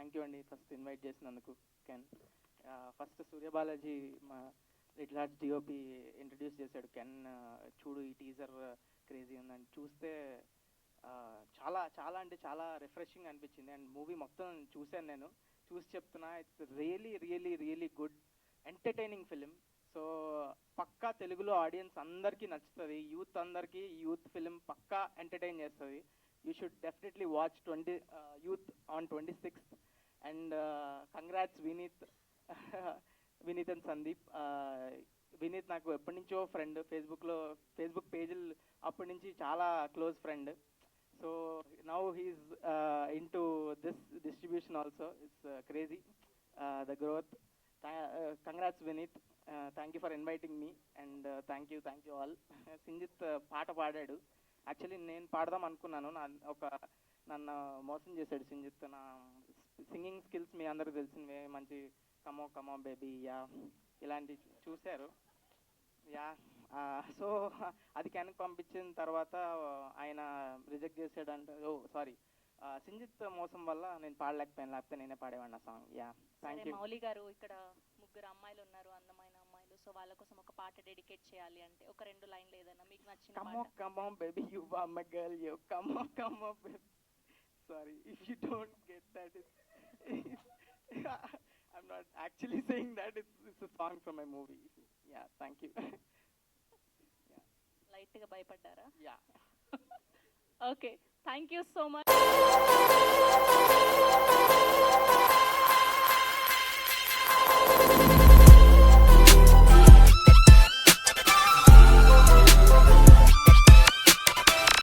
Thank you అండి first invite చేసినందుకు. Can first సూర్యబాలాజీ మా లిటిల్ హార్ట్స్ డిఓపి ఇంట్రడ్యూస్ చేశాడు. కెన్ చూడు ఈ టీజర్ క్రేజీ ఉందని చూస్తే చాలా చాలా అంటే చాలా రిఫ్రెషింగ్ అనిపించింది. అండ్ మూవీ మొత్తం చూశాను, నేను చూసి చెప్తున్నా, it's really really really good entertaining film. So పక్కా తెలుగులో ఆడియన్స్ అందరికీ నచ్చుతుంది, యూత్ అందరికీ యూత్ ఫిలిం పక్కా ఎంటర్టైన్ చేస్తుంది. You should definitely watch youth on 26th. And congrats Vineeth Vineeth and Sandeep. Vineeth నాకు ఎప్పటి నుంచో ఫ్రెండ్, ఫేస్బుక్ పేజీలు అప్పటి నుంచి చాలా close friend. So now he's in to this distribution also. It's crazy the growth. Congrats Vineeth, thank you for inviting me and thank you all. Sinjith పాట పాడాడు. Actually నేను పాడదాం అనుకున్నాను, నన్ను మోసం చేశాడు సింజిత్. నా సింగింగ్ స్కిల్స్ మీ అందరికి తెలిసినవే, మంచి కమో బేబీ యా ఇలాంటి చూశారు. యా సో అది కెన్కి పంపించిన తర్వాత ఆయన రిజెక్ట్ చేశాడంటే, ఓ సారీ, సింజిత్ మోసం వల్ల నేను పాడలేకపోయాను, లేకపోతే నేనే పాడేవాడిని ఆ song. Yeah thank you. Mouli గారు, ఇక్కడ ముగ్గురు అమ్మాయిలు ఉన్నారు, అందమైన అమ్మాయిలు. సో వాళ్ళ కోసం ఒక పాట డెడికేట్ చేయాలి అంటే ఒక 2 లైన్లు ఏదైనా మీకు నచ్చిన పాట. Come on baby you are my girl, you come on baby. Sorry if you don't get that, I'm not actually saying that, it's a song from my movie. Yeah, thank you. Yeah. Light గా భయపడ్డారా? Yeah. Okay, thank you so much.